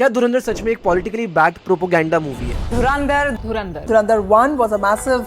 क्या धुरंधर सच में एक पॉलिटिकली बैक्ड प्रोपेगेंडा मूवी है? Dhurandhar 1 was a massive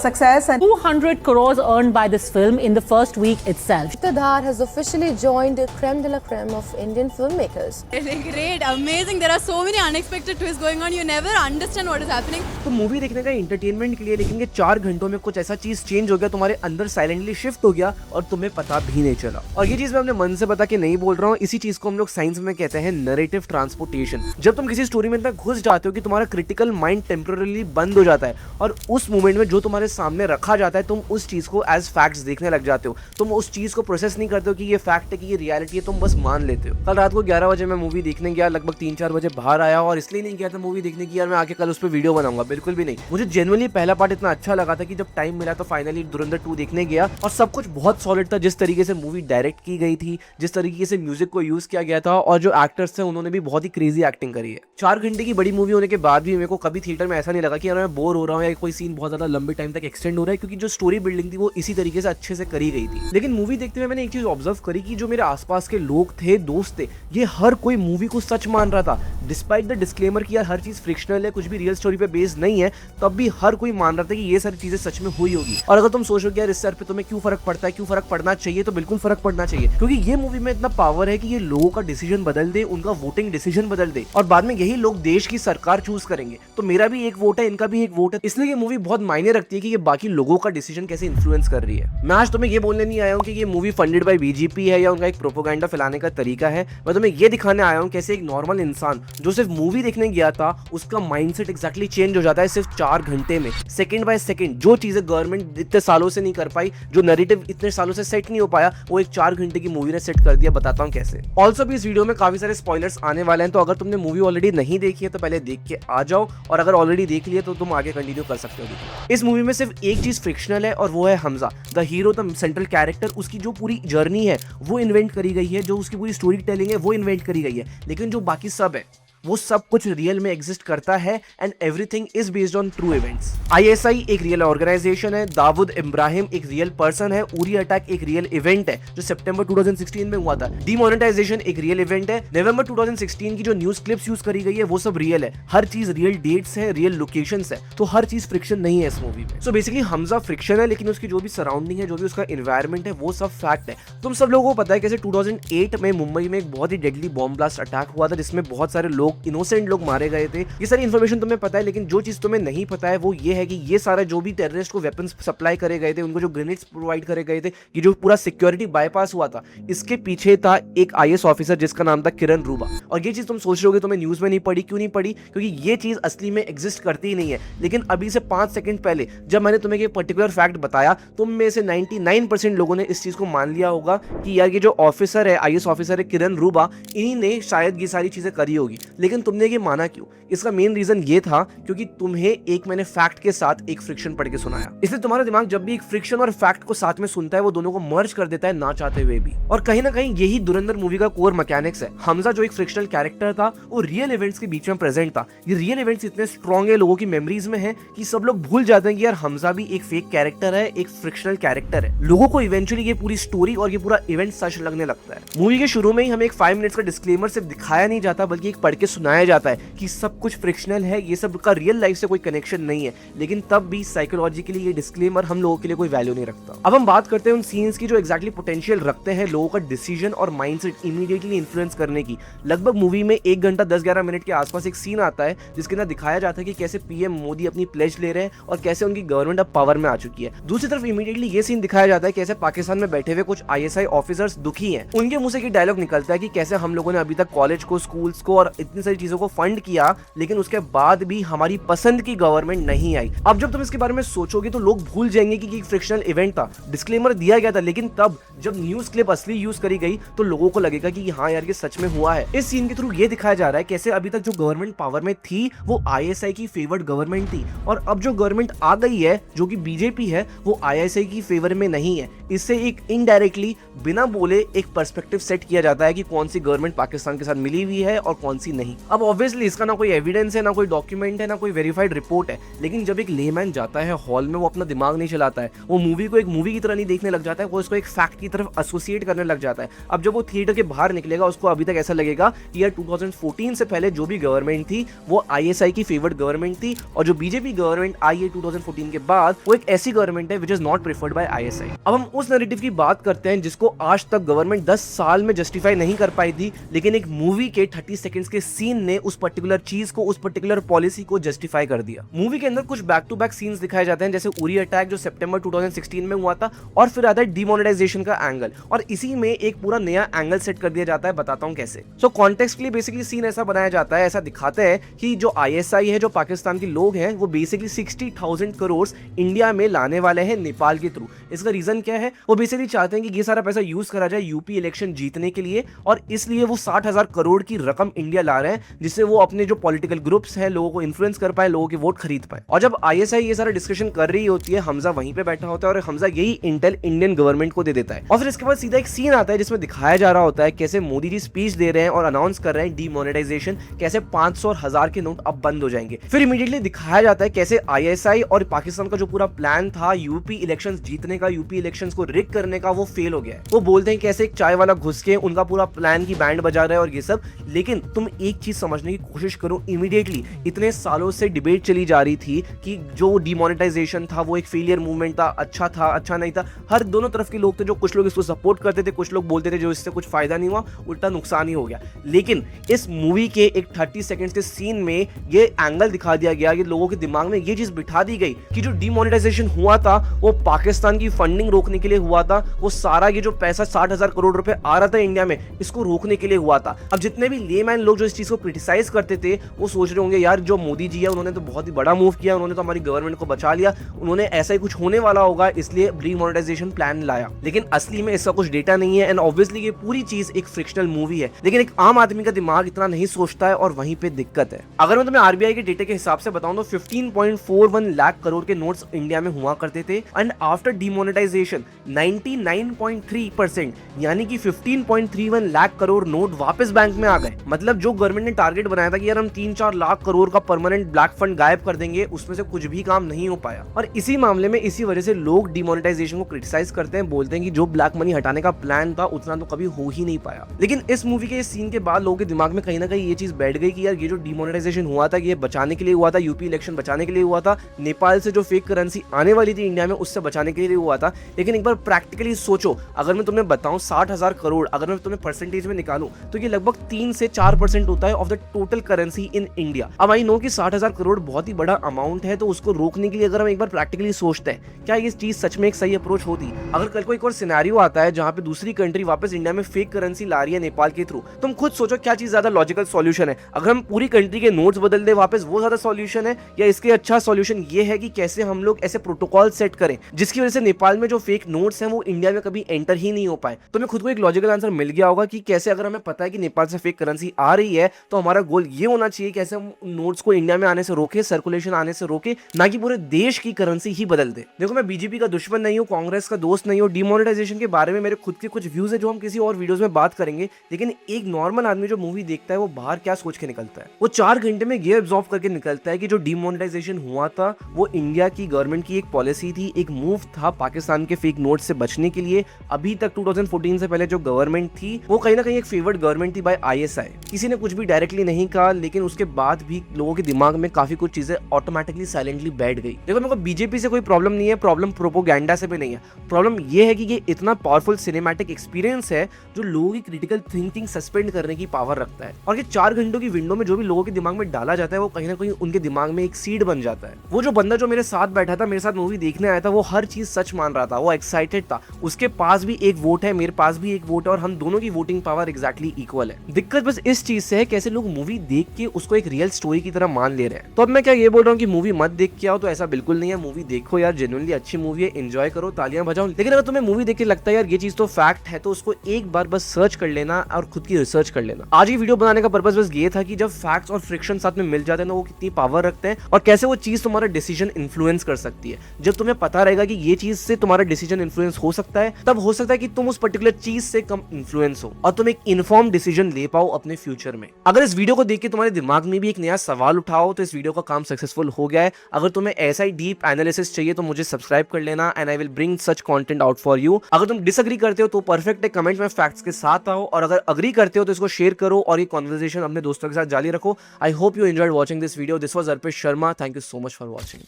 success and 200 crores earned by this film in the first week itself. Iqtidar has officially joined the creme de la creme of Indian filmmakers. Great, amazing. There are so many unexpected twists going on. You never understand what is happening. तो movie देखने का entertainment के लिए, लेकिन ये 4 घंटों में कुछ ऐसा चीज चेंज हो गया, तुम्हारे अंदर साइलेंटली शिफ्ट हो गया और तुम्हें पता भी नहीं चला। और ये चीज मैं अपने मन से बता के नहीं बोल रहा हूँ, इसी चीज को हम लोग साइंस में कहते हैं नैरेटिव ट्रांसपोर्टेशन। जब तुम किसी स्टोरी में इतना घुस जाते हो कि तुम्हारा क्रिटिकल माइंड टेम्पररी बंद हो जाता है और उस मोमेंट में जो तुम्हारे सामने रखा जाता है तुम उस चीज को एज फैक्ट्स देखने लग जाते हो। तुम उस चीज को प्रोसेस नहीं करते हो कि ये फैक्ट है, कि ये रियलिटी है, तुम बस मान लेते हो। कल रात को 11 बजे मैं मूवी देखने गया, लगभग 3-4 बजे बाहर आया, और इसलिए नहीं गया था मूवी देखने की यार मैं आके कल उस पर वीडियो बनाऊंगा, बिल्कुल भी नहीं। मुझे जेन्युइनली पहला पार्ट इतना अच्छा लगा था कि जब टाइम मिला तो फाइनली धुरंधर 2 देखने गया और सब कुछ बहुत सॉलिड था। जिस तरीके से मूवी डायरेक्ट की गई थी, जिस तरीके से म्यूजिक को यूज किया गया था, और जो एक्टर्स थे उन्होंने भी बहुत ही क्रेजी एक्टिंग करी है। 4 घंटे की बड़ी मूवी होने के बाद भी मेरे को कभी थिएटर में ऐसा नहीं लगा कि यार मैं बोर हो रहा हूँ या कोई सीन बहुत ज्यादा लंबे टाइम तक एक्सटेंड हो रहा है, क्योंकि जो स्टोरी बिल्डिंग थी वो इसी तरीके से अच्छे से करी गई थी। लेकिन मूवी देखते हुए मैंने एक चीज ऑब्जर्व करी कि जो मेरे आसपास के लोग थे, दोस्त थे, ये हर कोई मूवी को सच मान रहा था, डिस्पाइट द डिस्क्लेमर कि यार हर चीज फ्रिक्शनल है, कुछ भी रियल स्टोरी पे बेस्ड नहीं है, तब भी हर कोई मान रहा था कि ये सारी चीजें सच में हुई होगी। और अगर तुम सोचो कि यार इस सर पे तुम्हें क्यों फर्क पड़ता है, क्यों फर्क पड़ना चाहिए, तो बिल्कुल फर्क पड़ना चाहिए, क्योंकि ये मूवी में इतना पावर है कि ये लोगों का डिसीजन बदल दे, उनका वोटिंग डिसीजन बदल दे, और बाद में यही लोग देश की सरकार चूज करेंगे। तो मेरा भी एक वोट है, इनका भी एक वोट है, इसलिए ये मूवी बहुत मायने रखती है कि ये बाकी लोगों का डिसीजन कैसे इन्फ्लुएंस कर रही है। मैं आज तुम्हें ये बोलने नहीं आया हूँ कि ये मूवी फंडेड बाय बीजेपी है या उनका एक प्रोपेगेंडा फैलाने का तरीका है। मैं तुम्हें ये दिखाने आया हूँ कैसे एक नॉर्मल इंसान जो सिर्फ मूवी देखने गया था, उसका माइंडसेट एक्जैक्टली चेंज हो जाता है सिर्फ 4 घंटे में, सेकंड बाय सेकंड। जो चीजें गवर्नमेंट इतने सालों से नहीं कर पाई, जो नैरेटिव इतने सालों से सेट नहीं हो पाया, वो एक 4 घंटे की मूवी ने सेट कर दिया। बताता हूँ कैसे। ऑल्सो भी इस वीडियो में काफी सारे स्पॉयलर्स आने वाले हैं, तो अगर तुमने मूवी ऑलरेडी नहीं देखी है तो पहले देख के आ जाओ, और अगर ऑलरेडी देख लिया तो तुम आगे कंटिन्यू कर सकते हो। इस मूवी में सिर्फ एक चीज फ्रिक्शनल है और वो है Hamza, the hero, the central character. उसकी जो पूरी जर्नी है वो इन्वेंट करी गई है, जो उसकी पूरी स्टोरी टेलिंग है वो इन्वेंट करी गई है, लेकिन जो बाकी सब है वो सब कुछ रियल में एग्जिस्ट करता है, and everything is based on true events. ISI एक रियल ऑर्गेनाइजेशन है, दाऊद इब्राहिम एक रियल पर्सन है, उरी अटैक एक रियल इवेंट है जो सितंबर 2016 में हुआ था, डीमोनेटाइजेशन एक रियल इवेंट है, नवंबर 2016 की जो न्यूज क्लिप्स यूज करी गई है वो सब रियल है, हर चीज रियल डेट्स है, रियल लोकेशंस है, तो हर चीज फ्रिक्शन नहीं है इस मूवी में। सो बेसिकली हमजा फ्रिक्शन है, लेकिन उसकी जो भी सराउंडिंग है, जो भी उसका एनवायरमेंट है, वो सब फैक्ट है। तुम सब लोगों को पता है कैसे 2008 में मुंबई में एक बहुत ही डेडली बॉम्ब ब्लास्ट अटैक हुआ था, जिसमें बहुत सारे लोग, इनोसेंट लोग मारे गए थे। ये सारी इन्फॉर्मेशन तुम्हें पता है, लेकिन जो चीज तुम्हें नहीं पता है वो ये है कि ये सारा जो भी टेररिस्ट को वेपन्स सप्लाई करे गए थे, उनको जो ग्रेनेड्स प्रोवाइड करे गए थे, ये जो पूरा सिक्योरिटी बाईपास हुआ था, इसके पीछे था एक आईएएस ऑफिसर जिसका नाम था किरण रूबा। और ये चीज तुम सोच रहे होगे तुम्हें न्यूज में नहीं पड़ी, क्यों नहीं पड़ी? क्योंकि ये चीज असली में एग्जिस्ट करती ही नहीं है। लेकिन अभी से 5 सेकंड पहले जब मैंने तुम्हें एक पर्टिकुलर फैक्ट बताया, तुम में से 99% लोगों ने इस चीज को मान लिया होगा कि यार ये जो ऑफिसर है, आईएएस ऑफिसर है किरण रूबा, इन्हीं ने शायद ये सारी चीजें करी होगी। लेकिन तुमने ये माना क्यों? इसका मेन रीजन ये था क्योंकि तुम्हें एक मैंने फैक्ट के साथ एक फ्रिक्शन पढ़ के सुनाया। इसलिए तुम्हारा दिमाग जब भी एक फ्रिक्शन और फैक्ट को साथ में सुनता है, वो दोनों को मर्ज कर देता है ना चाहते हुए भी। और कहीं ना कहीं यही धुरंधर मूवी का कोर मैकेनिक्स है। हमजा जो एक फ्रिक्शनल कैरेक्टर था, वो रियल इवेंट्स के बीच में प्रेजेंट था। ये रियल इवेंट्स इतने स्ट्रॉन्ग है लोगों की मेमोरीज में है कि सब लोग भूल जाते हैं कि यार हमजा भी एक फेक कैरेक्टर है, एक फ्रिक्शनल कैरेक्टर है। लोगों को इवेंचुअली ये पूरी स्टोरी और ये पूरा इवेंट सच लगने लगता है। मूवी के शुरू में ही हमें एक 5 मिनट्स का डिस्क्लेमर सिर्फ दिखाया नहीं जाता, बल्कि एक पढ़ के सुनाया जाता है कि सब कुछ फ्रिक्शनल है, ये सब का रियल लाइफ से कोई कनेक्शन नहीं है। लेकिन तब भी साइकोलॉजिकली ये डिस्क्लेमर हम लोगों के लिए कोई वैल्यू नहीं रखता। अब हम बात करते हैं उन सीन्स की जो एग्जैक्टली पोटेंशियल रखते हैं लोगों का डिसीजन और माइंडसेट इमीडिएटली इन्फ्लुएंस करने की। लगभग मूवी में 1 घंटा 10-11 मिनट के आसपास एक सीन आता है जिसके अंदर दिखाया जाता है कि कैसे पीएम मोदी अपनी प्लेज ले रहे हैं और कैसे उनकी गवर्नमेंट अब पावर में आ चुकी है। दूसरी तरफ इमीडिएटली ये सीन दिखाया जाता है कैसे पाकिस्तान में बैठे हुए कुछ आईएसआई ऑफिसर्स दुखी हैं। उनके मुंह से ये डायलॉग निकलता है कि कैसे हम लोगों ने अभी तक कॉलेज को, स्कूल्स को और इतनी सारी चीजों को फंड किया, लेकिन उसके बाद भी हमारी पसंद की गवर्नमेंट नहीं आई। अब जब तुम इसके बारे में सोचोगे तो लोग भूल जाएंगे कि एक फ्रिक्शनल इवेंट था, डिस्क्लेमर दिया गया था, लेकिन तब जब न्यूज क्लिप असली यूज करी गई तो लोगों को लगेगा कि हाँ यार ये सच में हुआ है। इस सीन के थ्रू ये दिखाया जा रहा है कैसे अभी तक जो गवर्नमेंट पावर में थी वो आईएसआई की फेवर्ड गवर्नमेंट थी, और अब जो गवर्नमेंट आ गई है जो कि बीजेपी है, वो आईएसआई की फेवर में नहीं है। इससे एक इनडायरेक्टली बिना बोले एक पर्सपेक्टिव सेट किया जाता है कि कौन सी गवर्नमेंट पाकिस्तान के साथ मिली हुई है और कौन सी नहीं। नहीं। अब ऑब्वियसली इसका ना कोई एविडेंस है, ना कोई डॉक्यूमेंट है, ना कोई वेरीफाइड रिपोर्ट है, लेकिन जब एक लेमैन जाता है हॉल में, वो अपना दिमाग नहीं चलाता है, वो मूवी को एक मूवी की तरह नहीं देखने लग जाता है, वो इसको एक फैक्ट की तरफ एसोसिएट करने लग जाता है। अब जब वो थिएटर के बाहर निकलेगा उसको अभी तक ऐसा लगेगा कि यार 2014 से पहले जो भी गवर्नमेंट थी वो आईएसआई की फेवर्ड गवर्नमेंट थी, और जो बीजेपी गवर्नमेंट आई है 2014 के बाद वो एक ऐसी गवर्नमेंट है which is not preferred bye ISI. अब हम उस नैरेटिव की बात करते हैं जिसको आज तक गवर्नमेंट 10 साल में जस्टिफाई नहीं कर पाई थी, लेकिन एक मूवी के 30 सेकंड्स के सीन ने उस पर्टिकुलर चीज को, उस पर्टिकुलर पॉलिसी को जस्टिफाई कर दिया। मूवी के अंदर कुछ बैक टू बैक सीन्स दिखाए जाते हैं, जैसे उरी अटैक जो सितंबर 2016 में हुआ था, और फिर आता है डिमोनेटाइजेशन का एंगल, और इसी में एक पूरा नया एंगल सेट कर दिया जाता है। बताता हूं कैसे। सो कॉन्टेक्स्ट के लिए बेसिकली सीन ऐसा बनाया जाता है, ऐसा दिखाते हैं कि जो आईएसआई है, जो पाकिस्तान के लोग हैं, वो बेसिकली 60,000 करोड़ इंडिया में लाने वाले हैं नेपाल के थ्रू। इसका रीजन क्या है? वो बेसिकली चाहते हैं कि ये सारा पैसा यूज करा जाए यूपी इलेक्शन जीतने के लिए, और इसलिए वो 60,000 करोड़ की रकम इंडिया ला रहे हैं, जिससे वो अपने जो पॉलिटिकल ग्रुप्स हैं लोगों को इन्फ्लुएंस कर पाए, लोगों के वोट खरीद पाए। और जब आईएसआई ये सारा डिस्कशन कर रही होती है, हमजा वहीं पे बैठा होता है, और हमजा यही इंटेल इंडियन गवर्नमेंट को दे देता है। और फिर इसके बाद सीधा एक सीन आता है जिसमें दिखाया जा रहा होता है कैसे मोदी जी स्पीच दे रहे हैं और अनाउंस कर रहे हैं डीमोनेटाइजेशन, कैसे 500 और 1000 के नोट अब बंद हो जाएंगे। फिर इमीडिएटली दिखाया जाता है कैसे आईएसआई और पाकिस्तान का जो पूरा प्लान था यूपी इलेक्शंस जीतने का, यूपी इलेक्शंस को रिग करने का, वो फेल हो गया है। वो बोलते हैं कैसे एक चाय वाला घुस के उनका पूरा प्लान की बैंड बजा रहा है और ये सब। लेकिन तुम एक चीज समझने की कोशिश करो, इमीडिएटली इतने सालों से डिबेट चली जा रही थी कि जो डिमोनेटाइजेशन था वो एक फेलियर मूवमेंट था, अच्छा नहीं था। हर दोनों तरफ के लोग थे, जो कुछ लोग इसको सपोर्ट करते थे, कुछ लोग बोलते थे जो इससे कुछ फायदा नहीं हुआ, उल्टा नुकसान ही हो गया। लेकिन इस मूवी के एक 30 सेकंड्स के सीन में ये एंगल दिखा दिया गया कि लोगों के दिमाग में ये चीज बिठा दी गई कि जो डिमोनेटाइजेशन हुआ था वो पाकिस्तान की फंडिंग रोकने के लिए हुआ था। वो सारा ये जो पैसा 60,000 करोड़ रुपए आ रहा था इंडिया में, इसको रोकने के लिए हुआ था। अब जितने भी लेमैन लोग जो इस चीज को क्रिटिसाइज करते थे वो सोच रहे होंगे यार जो मोदी जी है उन्होंने तो बहुत ही बड़ा मूव किया, उन्होंने तो हमारी गवर्नमेंट को बचा लिया, उन्होंने ऐसा ही कुछ होने वाला होगा इसलिए डिमोनेटाइजेशन प्लान लाया। लेकिन असली में इसका कुछ डेटा नहीं है, एंड ऑब्वियसली ये पूरी चीज एक फ्रिक्शनल मूवी है। लेकिन एक आम आदमी का दिमाग इतना नहीं सोचता है, और वहीं पे दिक्कत है। अगर मैं तुम्हें आरबीआई के डेटा के हिसाब से बताऊं तो 15.41 लाख करोड़ के नोट्स इंडिया में हुआ करते थे, एंड आफ्टर डिमोनेटाइजेशन 99.3% यानी कि 15.31 लाख करोड़ नोट वापस बैंक में आ गए। मतलब जो गवर्नमेंट ने टारगेट बनाया था कि यार हम 3-4 लाख करोड़ का परमानेंट ब्लैक फंड गायब कर देंगे, उसमें से कुछ भी काम नहीं हो पाया। और इसी मामले में इसी वजह से लोग डिमोनेटाइजेशन को क्रिटिसाइज करते हैं, बोलते हैं कि जो ब्लैक मनी हटाने का प्लान था उतना तो कभी हो ही नहीं पाया। लेकिन इस मूवी के सीन के बाद लोगों के दिमाग में कहीं ना कहीं ये चीज बैठ गई कि यार ये जो डिमोनेटाइजेशन हुआ था ये बचाने के लिए हुआ था, यूपी इलेक्शन बचाने के लिए हुआ था, नेपाल से जो फेक करेंसी आने वाली थी इंडिया में उससे बचाने के लिए हुआ था। लेकिन एक बार प्रैक्टिकली सोचो, अगर मैं तुम्हें बताऊं 60,000 करोड़ अगर मैं तुम्हें परसेंटेज में निकालूं तो ये लगभग 3 से 4% होता है of the total currency in India. अब आई नो कि 60,000 करोड़ बहुत ही बड़ा अमाउंट है, तो उसको रोकने के लिए अगर हम एक बार प्रैक्टिकली सोचते हैं क्या ये चीज सच में एक सही अप्रोच होती? अगर कल को एक और सिनेरियो आता है जहां पे दूसरी कंट्री वापस इंडिया में फेक करेंसी ला रही है नेपाल के थ्रू, तुम खुद सोचो क्या चीज ज्यादा लॉजिकल सॉल्यूशन है? अगर हम पूरी कंट्री के नोट्स बदल दे वापस, वो ज्यादा सॉल्यूशन है, या इसके अच्छा सॉल्यूशन ये है कि कैसे हम लोग ऐसे प्रोटोकॉल सेट करें जिसकी वजह से नेपाल में जो फेक नोट्स हैं वो इंडिया में कभी एंटर ही नहीं हो पाए? तुम्हें खुद को एक लॉजिकल आंसर मिल गया होगा कि कैसे अगर हमें पता है कि नेपाल से फेक करेंसी आ रही है तो हमारा गोल ये होना चाहिए कैसे हम नोट्स को इंडिया में आने से रोके, सर्कुलेशन आने से रोके, ना कि पूरे देश की करेंसी ही बदल दे। देखो मैं बीजेपी का दुश्मन नहीं हूँ, कांग्रेस का दोस्त नहीं हूँ। डिमोनेटाइजेशन के बारे में मेरे खुद के कुछ व्यूज है जो हम किसी और वीडियोस में बात करेंगे, लेकिन एक नॉर्मल आदमी जो मूवी देखता है वो बाहर क्या सोच के निकलता है? वो 4 घंटे में ये एब्जॉर्व करके निकलता है कि जो डिमोनेटाइजेशन हुआ था वो इंडिया की गवर्नमेंट की एक पॉलिसी थी, एक मूव था पाकिस्तान के फेक नोट से बचने के लिए। अभी तक 2014 से पहले जो गवर्नमेंट थी वो कहीं ना कहीं एक फेवर्ड गवर्नमेंट थी बाय आईएसआई। किसी ने कुछ भी डायरेक्टली नहीं कहा, लेकिन उसके बाद भी लोगों के दिमाग में काफी कुछ चीजें ऑटोमेटिकली साइलेंटली बैठ गई। देखो मेरे को बीजेपी से कोई प्रॉब्लम नहीं है, प्रॉब्लम प्रोपोगेंडा से भी नहीं है। प्रॉब्लम ये है कि ये इतना पावरफुल सिनेमैटिक एक्सपीरियंस है जो लोगों की क्रिटिकल थिंकिंग सस्पेंड करने की पावर रखता है, और ये 4 घंटों की विंडो में जो भी लोगों के दिमाग में डाला जाता है वो कहीं ना कहीं उनके दिमाग में एक सीड बन जाता है। वो जो बंदा जो मेरे साथ बैठा था, मेरे साथ मूवी देखने आया था, वो हर चीज सच मान रहा था, वो एक्साइटेड था। उसके पास भी एक वोट है, मेरे पास भी एक वोट है, और हम दोनों की वोटिंग पावर एग्जैक्टली इक्वल है। दिक्कत बस इस चीज से है कैसे लोग मूवी देख के उसको एक रियल स्टोरी की तरह मान ले रहे हैं। तो अब मैं क्या ये बोल रहा हूँ कि मूवी मत देख के आओ, तो ऐसा बिल्कुल नहीं है। मूवी देखो यार, जेन्युइनली अच्छी मूवी है, एंजॉय करो, तालियां बजाओ। लेकिन अगर तुम्हें मूवी देख के लगता है यार ये चीज तो फैक्ट है, तो उसको एक बार बस सर्च कर लेना और खुद की रिसर्च कर लेना। आज ये वीडियो बनाने का पर्पस बस ये था कि जब फैक्ट्स और फ्रिक्शन साथ में मिल जाते हैं ना, वो कितनी पावर रखते हैं और कैसे वो चीज तुम्हारा डिसीजन इन्फ्लुएंस कर सकती है। जब तुम्हें पता रहेगा कि ये चीज से तुम्हारा डिसीजन इन्फ्लुएंस हो सकता है, तब हो सकता है कि तुम उस पर्टिकुलर चीज से कम इन्फ्लुएंस हो और तुम एक इन्फॉर्म डिसीजन ले पाओ अपने फ्यूचर में। अगर इस वीडियो को देख के तुम्हारे दिमाग में भी एक नया सवाल उठाओ तो इस वीडियो का काम सक्सेसफुल हो गया है। अगर तुम्हें ऐसा ही डीप एनालिसिस चाहिए तो मुझे सब्सक्राइब कर लेना and I will bring such content out for you. अगर तुम डिसएग्री करते हो तो परफेक्ट है, कमेंट में फैक्ट्स के साथ आओ, और अगर अग्री करते हो तो इसको शेयर करो और ये कॉन्वर्सेशन अपने दोस्तों के साथ जारी रखो। I hope you enjoyed watching this video. This was Arpit Sharma. Thank you so much for watching.